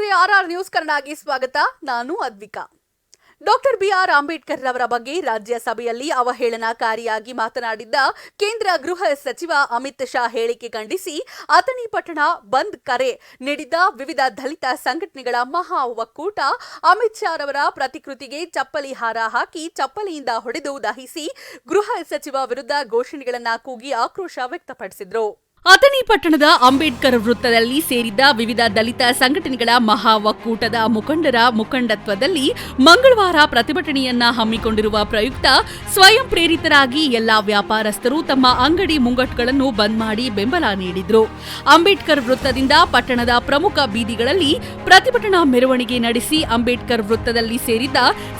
ವೀಕ್ಷಕರೇ, RR news ಕನ್ನಡಗೆ ಸ್ವಾಗತ. ನಾನು ಅದ್ವಿಕಾ. ಡಾಕ್ಟರ್ BR ಅಂಬೇಡ್ಕರ್ ರವರ ಬಗ್ಗೆ ರಾಜ್ಯಸಭೆಯಲ್ಲಿ ಅವಹೇಳನಕಾರಿಯಾಗಿ ಮಾತನಾಡಿದ್ದ ಕೇಂದ್ರ ಗೃಹ ಸಚಿವ ಅಮಿತ್ ಶಾ ಹೇಳಿಕೆ ಖಂಡಿಸಿ ಅಥಣಿ ಪಟ್ಟಣ ಬಂದ್ ಕರೆ ನೀಡಿದ್ದ ವಿವಿಧ ದಲಿತ ಸಂಘಟನೆಗಳ ಮಹಾ ಒಕ್ಕೂಟ ಅಮಿತ್ ಶಾ ರವರ ಪ್ರತಿಕೃತಿಗೆ ಚಪ್ಪಲಿ ಹಾರ ಹಾಕಿ ಚಪ್ಪಲಿಯಿಂದ ಹೊಡೆದು ದಹಿಸಿ ಗೃಹ ಸಚಿವ ವಿರುದ್ಧ ಘೋಷಣೆಗಳನ್ನು ಕೂಗಿ ಆಕ್ರೋಶ ವ್ಯಕ್ತಪಡಿಸಿದರು. ಅಥಣಿ ಪಟ್ಟಣದ ಅಂಬೇಡ್ಕರ್ ವೃತ್ತದಲ್ಲಿ ಸೇರಿದ್ದ ವಿವಿಧ ದಲಿತ ಸಂಘಟನೆಗಳ ಮಹಾ ಒಕ್ಕೂಟದ ಮುಖಂಡರ ಮುಖಂಡತ್ವದಲ್ಲಿ ಮಂಗಳವಾರ ಪ್ರತಿಭಟನೆಯನ್ನ ಹಮ್ಮಿಕೊಂಡಿರುವ ಪ್ರಯುಕ್ತ ಸ್ವಯಂ ಪ್ರೇರಿತರಾಗಿ ಎಲ್ಲಾ ವ್ಯಾಪಾರಸ್ಥರು ತಮ್ಮ ಅಂಗಡಿ ಮುಂಗಟ್ಟುಗಳನ್ನು ಬಂದ್ ಮಾಡಿ ಬೆಂಬಲ ನೀಡಿದ್ರು. ಅಂಬೇಡ್ಕರ್ ವೃತ್ತದಿಂದ ಪಟ್ಟಣದ ಪ್ರಮುಖ ಬೀದಿಗಳಲ್ಲಿ ಪ್ರತಿಭಟನಾ ಮೆರವಣಿಗೆ ನಡೆಸಿ ಅಂಬೇಡ್ಕರ್ ವೃತ್ತದಲ್ಲಿ ಸೇರಿದ್ದ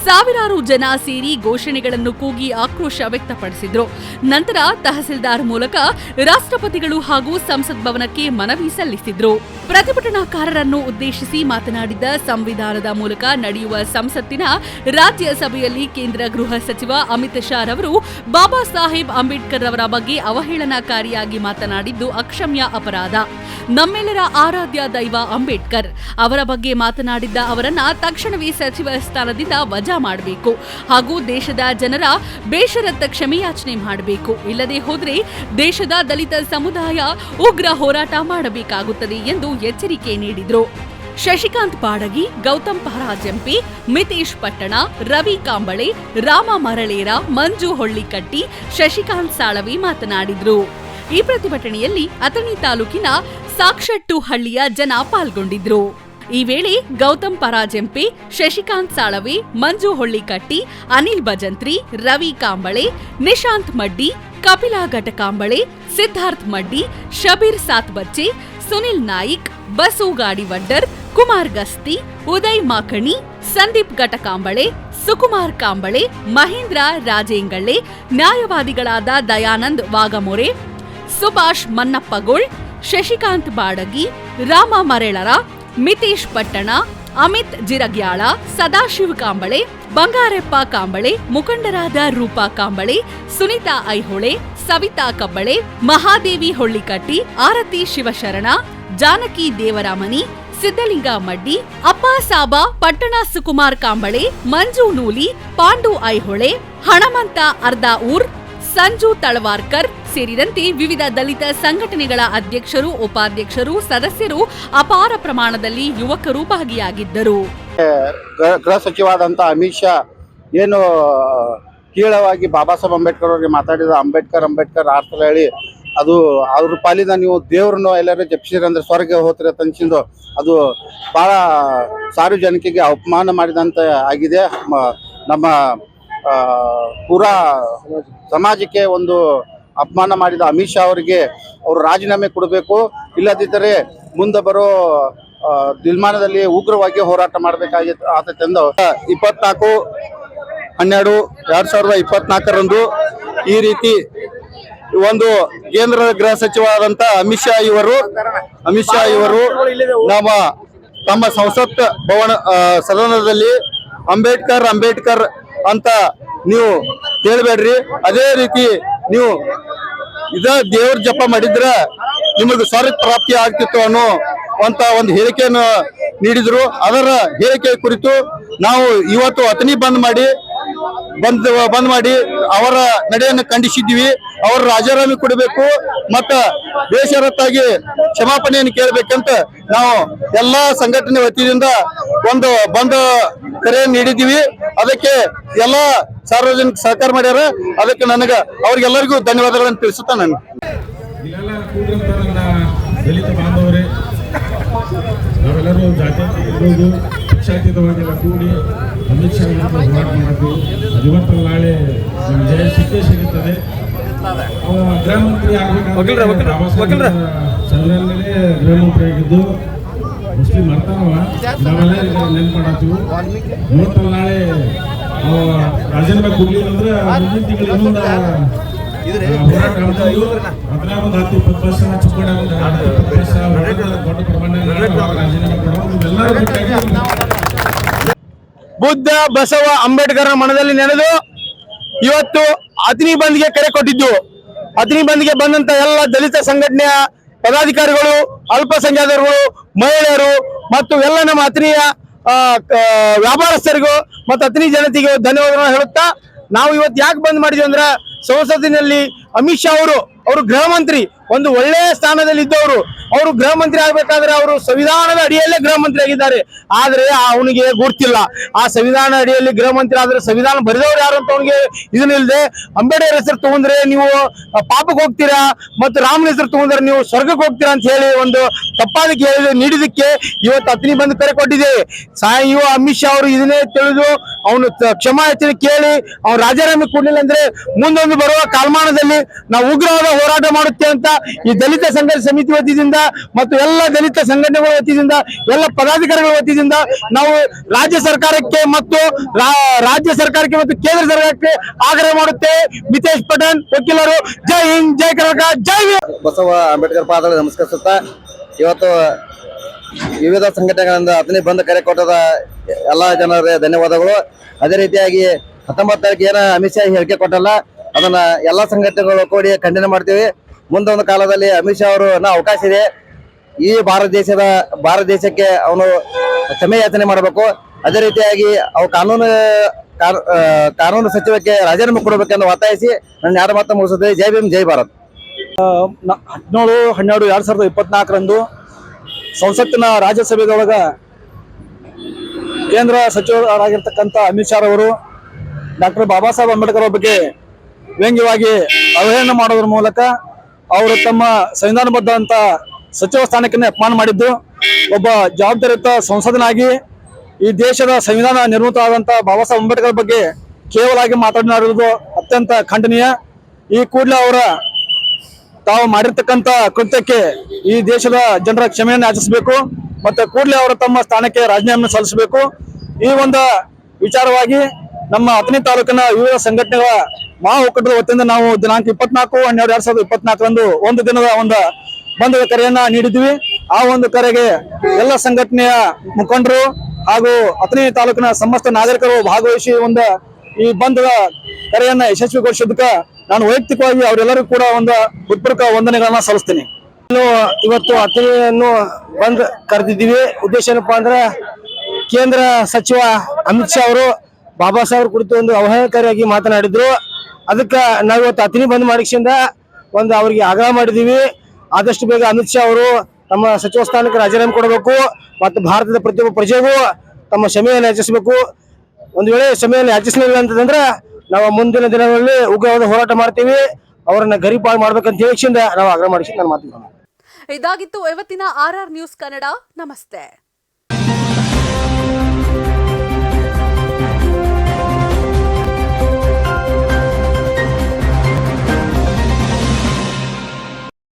ಸಾವಿರಾರು ಜನ ಸೇರಿ ಘೋಷಣೆಗಳನ್ನು ಕೂಗಿ ಆಕ್ರೋಶ ವ್ಯಕ್ತಪಡಿಸಿದ್ರು. ನಂತರ ತಹಸೀಲ್ದಾರ್ ಮೂಲಕ ರಾಷ್ಟ್ರಪತಿಗಳು ಹಾಗೂ ಸಂಸತ್ ಭವನಕ್ಕೆ ಮನವಿ ಸಲ್ಲಿಸಿದ್ರು. ಪ್ರತಿಭಟನಾಕಾರರನ್ನು ಉದ್ದೇಶಿಸಿ ಮಾತನಾಡಿದ ಸಂವಿಧಾನದ ಮೂಲಕ ನಡೆಯುವ ಸಂಸತ್ತಿನ ರಾಜ್ಯಸಭೆಯಲ್ಲಿ ಕೇಂದ್ರ ಗೃಹ ಸಚಿವ ಅಮಿತ್ ಶಾ ರವರು ಬಾಬಾ ಸಾಹೇಬ್ ಅಂಬೇಡ್ಕರ್ ಅವರ ಬಗ್ಗೆ ಅವಹೇಳನಕಾರಿಯಾಗಿ ಮಾತನಾಡಿದ್ದು ಅಕ್ಷಮ್ಯ ಅಪರಾಧ. ನಮ್ಮೆಲ್ಲರ ಆರಾಧ್ಯ ದೈವ ಅಂಬೇಡ್ಕರ್ ಅವರ ಬಗ್ಗೆ ಮಾತನಾಡಿದ್ದ ಅವರನ್ನ ತಕ್ಷಣವೇ ಸಚಿವ ಸ್ಥಾನದಿಂದ ವಜಾ ಮಾಡಬೇಕು ಹಾಗೂ ದೇಶದ ಜನರ ಬೇಷರತ್ತ ಕ್ಷಮೆಯಾಚನೆ ಮಾಡಬೇಕು. ಇಲ್ಲದೆ ಹೋದರೆ ದೇಶದ ದಲಿತ ಸಮುದಾಯ ಉಗ್ರ ಹೋರಾಟ ಮಾಡಬೇಕಾಗುತ್ತದೆ ಎಂದು ಎಚ್ಚರಿಕೆ ನೀಡಿದರು. ಶಶಿಕಾಂತ್ ಬಾಡಗಿ, ಗೌತಮ್ ಪರಾಜಂಪಿ, ಮಿತೇಶ್ ಪಟ್ಟಣ, ರವಿ ಕಾಂಬಳೆ, ರಾಮ ಮರಳೇರ, ಮಂಜು ಹೊಳ್ಳಿಕಟ್ಟಿ, ಶಶಿಕಾಂತ್ ಸಾಳವಿ ಮಾತನಾಡಿದರು. ಈ ಪ್ರತಿಭಟನೆಯಲ್ಲಿ ಅಥಣಿ ತಾಲೂಕಿನ ಸಾಕ್ಷಟ್ಟು ಹಳ್ಳಿಯ ಜನ ಪಾಲ್ಗೊಂಡಿದ್ರು. ಈ ವೇಳೆ ಗೌತಮ್ ಪರಾಜಂಪಿ, ಶಶಿಕಾಂತ್ ಸಾಳವಿ, ಮಂಜು ಹೊಳ್ಳಿಕಟ್ಟಿ, ಅನಿಲ್ ಭಜಂತ್ರಿ, ರವಿ ಕಾಂಬಳೆ, ನಿಶಾಂತ್ ಮಡ್ಡಿ, ಕಪಿಲಾ ಘಟಕಾಂಬಳೆ, ಸಿದ್ಧಾರ್ಥ್ ಮಡ್ಡಿ, ಶಬೀರ್ ಸಾತ್ಬಚ್ಚೆ, ಸುನಿಲ್ ನಾಯಿಕ್, ಬಸು ಗಾಡಿವಡ್ಡರ್, ಕುಮಾರ್ ಗಸ್ತಿ, ಉದಯ್ ಮಾಕಣಿ, ಸಂದೀಪ್ ಘಟಕಾಂಬಳೆ, ಸುಕುಮಾರ್ ಕಾಂಬಳೆ, ಮಹೇಂದ್ರ ರಾಜೇಂಗಳ್ಳೆ, ನ್ಯಾಯವಾದಿಗಳಾದ ದಯಾನಂದ್ ವಾಗಮೊರೆ, ಸುಭಾಷ್ ಮನ್ನಪ್ಪಗೋಳ್, ಶಶಿಕಾಂತ್ ಬಾಡಗಿ, ರಾಮ ಮರೇಳರ, ಮಿತೇಶ್ ಪಟ್ಟಣ, ಅಮಿತ್ ಜಿರಗ್ಯಾಳ, ಸದಾಶಿವ್ ಕಾಂಬಳೆ, ಬಂಗಾರೆಪ್ಪ ಕಾಂಬಳೆ, ಮುಖಂಡರಾದ ರೂಪಾ ಕಾಂಬಳೆ, ಸುನಿತಾ ಐಹೊಳೆ, ಸವಿತಾ ಕಬ್ಬಳೆ, ಮಹಾದೇವಿ ಹೊಳ್ಳಿಕಟ್ಟಿ, ಆರತಿ ಶಿವಶರಣ, ಜಾನಕಿ ದೇವರಾಮನಿ, ಸಿದ್ದಲಿಂಗ ಮಡ್ಡಿ, ಅಪ್ಪ ಸಾಬಾ, ಪಟ್ಟಣ ಸುಕುಮಾರ್ ಕಾಂಬಳೆ, ಮಂಜು ನೂಲಿ, ಪಾಂಡು ಐಹೊಳೆ, ಹಣಮಂತ ಅರ್ಧಾಊರ್, ಸಂಜು ತಳವಾರ್ಕರ್ ಸೇರಿದಂತೆ ವಿವಿಧ ದಲಿತ ಸಂಘಟನೆಗಳ ಅಧ್ಯಕ್ಷರು, ಉಪಾಧ್ಯಕ್ಷರು, ಸದಸ್ಯರು, ಅಪಾರ ಪ್ರಮಾಣದಲ್ಲಿ ಯುವಕರು ಭಾಗಿಯಾಗಿದ್ದರು. ಗೃಹ ಸಚಿವಾದಂಥ ಅಮಿತ್ ಶಾ ಏನು ಕೀಳವಾಗಿ ಬಾಬಾ ಸಾಹೇಬ್ ಅಂಬೇಡ್ಕರ್ ಅವರಿಗೆ ಮಾತಾಡಿದ ಅಂಬೇಡ್ಕರ್ ಆರ್ತಲ ಹೇಳಿ ಅದು ಅವ್ರ ಪಾಲಿನ ನೀವು ದೇವ್ರನ್ನು ಎಲ್ಲರೂ ಜಪಿಸಿರಿ ಅಂದ್ರೆ ಸ್ವರ್ಗ ಹೋತ್ರಿ ಅಂತಂದು ಅದು ಭಾಳ ಸಾರ್ವಜನಿಕರಿಗೆ ಅವಮಾನ ಮಾಡಿದಂತ ಆಗಿದೆ. ನಮ್ಮ ಪೂರಾ ಸಮಾಜಕ್ಕೆ ಒಂದು ಅಪಮಾನ ಮಾಡಿದ ಅಮಿತ್ ಶಾ ಅವರಿಗೆ ಅವರು ರಾಜೀನಾಮೆ ಕೊಡಬೇಕು. ಇಲ್ಲದಿದ್ದರೆ ಮುಂದೆ ಬರೋ ದಿನಮಾನದಲ್ಲಿ ಉಗ್ರವಾಗಿ ಹೋರಾಟ ಮಾಡಬೇಕಾಗಿತ್ತು ಎಂದು 24/12/2024 ಈ ರೀತಿ ಒಂದು ಕೇಂದ್ರ ಗೃಹ ಸಚಿವರಾದಂಥ ಅಮಿತ್ ಶಾ ಇವರು ತಮ್ಮ ಸಂಸತ್ ಭವನ ಸದನದಲ್ಲಿ ಅಂಬೇಡ್ಕರ್ ಅಂತ ನೀವು ಹೇಳ್ಬೇಡ್ರಿ, ಅದೇ ರೀತಿ ನೀವು ದೇವ್ರ ಜಪ ಮಾಡಿದ್ರೆ ನಿಮಗೆ ಸ್ವರ್ಗ ಪ್ರಾಪ್ತಿ ಆಗ್ತಿತ್ತು ಅನ್ನೋ ಒಂದು ಹೇಳಿಕೆಯನ್ನು ನೀಡಿದ್ರು. ಅದರ ಹೇಳಿಕೆ ಕುರಿತು ನಾವು ಇವತ್ತು ಅಥಣಿ ಬಂದ್ ಮಾಡಿ ಅವರ ನಡೆಯನ್ನು ಖಂಡಿಸಿದ್ವಿ. ಅವರು ರಾಜೀನಾಮೆ ಕೊಡಬೇಕು ಮತ್ತು ಬೇಷರತ್ತಾಗಿ ಕ್ಷಮಾಪಣೆಯನ್ನು ಕೇಳಬೇಕಂತ ನಾವು ಎಲ್ಲಾ ಸಂಘಟನೆ ವತಿಯಿಂದ ಒಂದು ಬಂದ್ ಕರೆ ನೀಡಿದ್ದೀವಿ. ಅದಕ್ಕೆ ಎಲ್ಲ ಸಾರ್ವಜನಿಕ ಸಹಕಾರ ಮಾಡ್ಯಾರ. ಅದಕ್ಕೆ ಅವ್ರಿಗೆಲ್ಲರಿಗೂ ಧನ್ಯವಾದಗಳನ್ನು ತಿಳಿಸುತ್ತಾ ನಾನು ದಲಿತ ಬಾಂಧವರೇ, ನಾವೆಲ್ಲರೂ ಜಾತ್ಯತೀತವಾಗಿ ಪಕ್ಷಾತೀತವಾಗೆಲ್ಲ ಕೂಡಿ ಅಮಿತ್ ಶಾ ಹೋರಾಟ ಮಾಡಿದ್ವಿ. ಇವತ್ತು ನಾಳೆ ಜಯ ಸಿಗುತ್ತದೆ. ಗೃಹ ಮಂತ್ರಿ ಆಗಬೇಕಾದ್ರೆ ಸಂವಿಧಾನದಲ್ಲೇ ಗೃಹ ಮಂತ್ರಿ ಆಗಿದ್ದು ಮುಸ್ಲಿಂ ಅರ್ಥವ ನಾವೆಲ್ಲ ನೆನ್ಪು ಮಾಡತ್ತೀವಿ. ಇವತ್ತು ನಾಳೆ ರಾಜೀನಾಮೆ ಕೊಡ್ಲಿಲ್ಲ ಅಂದ್ರೆ ಮುಂದಿನ ತಿಂಗಳು ಇನ್ನೊಂದು ಹೋರಾಟ ಮಾಡ್ತೀವಿ. ಅದ್ರ ಒಂದು 10-20 ವರ್ಷ ಚಿಕ್ಕೋಣ ದೊಡ್ಡ ಪ್ರಮಾಣ ರಾಜೀನಾಮೆ ಕೊಡೋದು ಎಲ್ಲರೂ ಬುದ್ಧ ಬಸವ ಅಂಬೇಡ್ಕರ್ ಮನದಲ್ಲಿ ನೆನೆದು ಇವತ್ತು ಅಥಣಿ ಬಂದ್ಗೆ ಕರೆ ಕೊಟ್ಟಿದ್ದು. ಅಥಣಿ ಬಂದ್ಗೆ ಬಂದಂತ ಎಲ್ಲ ದಲಿತ ಸಂಘಟನೆಯ ಪದಾಧಿಕಾರಿಗಳು, ಅಲ್ಪಸಂಖ್ಯಾತರು, ಮಹಿಳೆಯರು ಮತ್ತು ಎಲ್ಲ ನಮ್ಮ ಅಥಣಿಯ ವ್ಯಾಪಾರಸ್ಥರಿಗೂ ಮತ್ತು ಅಥಣಿ ಜನತೆಗೆ ಧನ್ಯವಾದಗಳನ್ನು ಹೇಳುತ್ತಾ, ನಾವು ಇವತ್ತು ಯಾಕೆ ಬಂದ್ ಮಾಡಿದ್ವಿ ಅಂದ್ರೆ, ಸಂಸತ್ತಿನಲ್ಲಿ ಅಮಿತ್ ಶಾ ಅವರು ಗೃಹ ಮಂತ್ರಿ, ಒಂದು ಒಳ್ಳೆಯ ಸ್ಥಾನದಲ್ಲಿ ಇದ್ದವರು. ಅವರು ಗೃಹ ಮಂತ್ರಿ ಆಗ್ಬೇಕಾದ್ರೆ ಅವರು ಸಂವಿಧಾನದ ಅಡಿಯಲ್ಲೇ ಗೃಹ ಮಂತ್ರಿ ಆಗಿದ್ದಾರೆ. ಆದ್ರೆ ಅವನಿಗೆ ಗುರ್ತಿಲ್ಲ. ಆ ಸಂವಿಧಾನ ಅಡಿಯಲ್ಲಿ ಗೃಹ ಮಂತ್ರಿ ಆದ್ರೆ ಸಂವಿಧಾನ ಬರೆದವ್ರು ಯಾರು ಅಂತ ಅವನಿಗೆ ಇದನ್ನಿಲ್ಲದೆ, ಅಂಬೇಡ್ಕರ್ ಹೆಸರು ತಗೊಂಡ್ರೆ ನೀವು ಪಾಪಕ್ಕೆ ಹೋಗ್ತೀರಾ, ಮತ್ತು ರಾಮನ ಹೆಸರು ತಗೊಂಡ್ರೆ ನೀವು ಸ್ವರ್ಗಕ್ಕೆ ಹೋಗ್ತೀರಾ ಅಂತ ಹೇಳಿ ಒಂದು ತಪ್ಪಾದ ನೀಡಿದಕ್ಕೆ ಇವತ್ತು ಅಥಣಿ ಬಂದು ಕರೆ ಕೊಟ್ಟಿದ್ದೇವೆ. ಇವ ಅಮಿತ್ ಶಾ ಅವರು ಇದನ್ನೇ ತಿಳಿದು ಅವನು ಕ್ಷಮಾಯಾಚನೆ ಕೇಳಿ ಅವ್ನು ರಾಜೀನಾಮೆ ಕೊಡ್ಲಿಲ್ಲ ಅಂದ್ರೆ ಮುಂದೊಂದು ಬರುವ ಕಾಲಮಾನದಲ್ಲಿ ನಾವು ಉಗ್ರವಾದ ಹೋರಾಟ ಮಾಡುತ್ತೇವೆ ಅಂತ ಈ ದಲಿತ ಸಂಘರ್ಷ ಸಮಿತಿ ವತಿಯಿಂದ ಮತ್ತು ಎಲ್ಲ ದಲಿತ ಸಂಘಟನೆಗಳ ವತಿಯಿಂದ, ಎಲ್ಲ ಪದಾಧಿಕಾರಿಗಳ ವತಿಯಿಂದ ನಾವು ರಾಜ್ಯ ಸರ್ಕಾರಕ್ಕೆ ಮತ್ತು ಕೇಂದ್ರ ಸರ್ಕಾರಕ್ಕೆ ಆಗ್ರಹ ಮಾಡುತ್ತೇವೆ. ಮಿತೇಶ್ ಪಟೇಲ್, ವಕೀಲರು. ಜೈ ಹಿಂದ್, ಜೈ ಕರ್ನಾಟಕ, ಜೈ ಬಸವ ಅಂಬೇಡ್ಕರ್ ಪಾದಗಳಿಗೆ ನಮಸ್ಕರಿಸುತ್ತಾ, ಇವತ್ತು ವಿವಿಧ ಸಂಘಟನೆಗಳಿಂದ ಅಥಣಿ ಬಂದ್ ಕರೆ ಕೊಟ್ಟದ ಎಲ್ಲ ಜನರಿಗೆ ಧನ್ಯವಾದಗಳು. ಅದೇ ರೀತಿಯಾಗಿ 19 ತಾರೀಕು ಏನ ಅಮಿತ್ ಶಾ ಹೇಳಿಕೆ ಕೊಟ್ಟಲ್ಲ, ಅದನ್ನ ಎಲ್ಲಾ ಸಂಘಟನೆಗಳು ಕೂಡಿ ಖಂಡನೆ ಮಾಡ್ತೀವಿ. ಮುಂದೊಂದು ಕಾಲದಲ್ಲಿ ಅಮಿತ್ ಶಾ ಅವರು ಅವಕಾಶ ಇದೆ, ಈ ಭಾರತ ದೇಶಕ್ಕೆ ಅವನು ಕ್ಷಮೆ ಯಾಚನೆ ಮಾಡಬೇಕು. ಅದೇ ರೀತಿಯಾಗಿ ಅವು ಕಾನೂನು ಸಚಿವಕ್ಕೆ ರಾಜೀನಾಮೆ ಕೊಡಬೇಕೆಂದು ಒತ್ತಾಯಿಸಿ ನನ್ನ ಎರಡು ಮಾತು ಮುಗಿಸುತ್ತದೆ. ಜೈ ಭೀಮ್, ಜೈ ಭಾರತ್. 17/12/2024 ಸಂಸತ್ತಿನ ರಾಜ್ಯಸಭೆದೊಳಗ ಕೇಂದ್ರ ಸಚಿವರಾಗಿರ್ತಕ್ಕಂಥ ಅಮಿತ್ ಶಾ ಅವರು ಡಾಕ್ಟರ್ ಬಾಬಾ ಸಾಹೇಬ್ ಅಂಬೇಡ್ಕರ್ ಬಗ್ಗೆ ವ್ಯಂಗ್ಯವಾಗಿ ಅವಹೇಳನ ಮಾಡೋದ್ರ ಮೂಲಕ ಅವರು ತಮ್ಮ ಸಂವಿಧಾನಬದ್ಧ ಅಂತ ಸಚಿವ ಸ್ಥಾನಕ್ಕೆ ಅಪಮಾನ ಮಾಡಿದ್ದು, ಒಬ್ಬ ಜವಾಬ್ದಾರಿಯುತ ಸಂಸದನಾಗಿ ಈ ದೇಶದ ಸಂವಿಧಾನ ನಿರ್ಮಿತವಾದಂಥ ಬಾಬಾ ಸಾಹೇಬ್ ಅಂಬೇಡ್ಕರ್ ಬಗ್ಗೆ ಕೇವಲಾಗಿ ಮಾತನಾಡಿರುವುದು ಅತ್ಯಂತ ಖಂಡನೀಯ. ಈ ಕೂಡಲೇ ಅವರ ತಾವು ಮಾಡಿರ್ತಕ್ಕಂಥ ಕೃತ್ಯಕ್ಕೆ ಈ ದೇಶದ ಜನರ ಕ್ಷಮೆಯನ್ನು ಯಾಚಿಸಬೇಕು ಮತ್ತೆ ಕೂಡಲೇ ಅವರು ತಮ್ಮ ಸ್ಥಾನಕ್ಕೆ ರಾಜೀನಾಮೆ ಸಲ್ಲಿಸಬೇಕು. ಈ ಒಂದು ವಿಚಾರವಾಗಿ ನಮ್ಮ ಅಥಣಿ ತಾಲೂಕಿನ ವಿವಿಧ ಸಂಘಟನೆಗಳ ಮಹಾ ಒಕ್ಕೂಟದ ವತಿಯಿಂದ ನಾವು ದಿನಾಂಕ 24/12/2024 ಒಂದು ದಿನದ ಒಂದು ಬಂಧದ ಕರೆಯನ್ನ ನೀಡಿದ್ವಿ. ಆ ಒಂದು ಕರೆಗೆ ಎಲ್ಲ ಸಂಘಟನೆಯ ಮುಖಂಡರು ಹಾಗೂ ಅಥಣಿ ತಾಲೂಕಿನ ಸಮಸ್ತ ನಾಗರಿಕರು ಭಾಗವಹಿಸಿ ಈ ಬಂಧದ ಕರೆಯನ್ನ ಯಶಸ್ವಿಗೊಳಿಸಿದ್ದಕ್ಕೆ ನಾನು ವೈಯಕ್ತಿಕವಾಗಿ ಅವರೆಲ್ಲರಿಗೂ ಕೂಡ ಒಂದು ಹೃತ್ಪೂರ್ವಕ ವಂದನೆಗಳನ್ನ ಸಲ್ಲಿಸ್ತೀನಿ. ಇವತ್ತು ಅಥಣಿಯನ್ನು ಬಂದ್ ಕರೆದಿದ್ದೀವಿ. ಉದ್ದೇಶ ಏನಪ್ಪಾ ಅಂದ್ರೆ, ಕೇಂದ್ರ ಸಚಿವ ಅಮಿತ್ ಶಾ ಅವರು ಬಾಬಾ ಸಾಹೇಬ್ ಕುರಿತು ಒಂದು ಅವಹೇಳನಕಾರಿಯಾಗಿ ಮಾತನಾಡಿದ್ರು. ಅದಕ್ಕೆ ನಾವು ಇವತ್ತು ಅಥಣಿ ಬಂದ್ ಮಾಡಿಸಿಂದ ಅವ್ರಿಗೆ ಆಗ್ರಹ ಮಾಡಿದೀವಿ. ಆದಷ್ಟು ಬೇಗ ಅಮಿತ್ ಶಾ ಅವರು ತಮ್ಮ ಸಚಿವ ಸ್ಥಾನಕ್ಕೆ ರಾಜೀನಾಮೆ ಕೊಡಬೇಕು ಮತ್ತು ಭಾರತದ ಪ್ರತಿಯೊಬ್ಬ ಪ್ರಜೆಗೂ ತಮ್ಮ ಕ್ಷಮೆಯನ್ನು ಯಾಚಿಸಬೇಕು. ಒಂದು ವೇಳೆ ಕ್ಷಮೆಯನ್ನು ಯಾಚಿಸಲಿಲ್ಲ ಅಂತಂದ್ರೆ ನಾವು ಮುಂದಿನ ದಿನಗಳಲ್ಲಿ ಉಗ್ರವಾದ ಹೋರಾಟ ಮಾಡ್ತೀವಿ. ಅವರನ್ನ ಗರೀಪಾಳು ಮಾಡ್ಬೇಕಂತ ಹೇಳಿಸಿಂದ ನಾವು ಆಗ್ರಹ ಮಾಡಿಸಿ ನಾನು ಮಾತನಾಡ್ತೀನಿ. ಇದಾಗಿತ್ತು ಇವತ್ತಿನ RR ನ್ಯೂಸ್ ಕನ್ನಡ. ನಮಸ್ತೆ.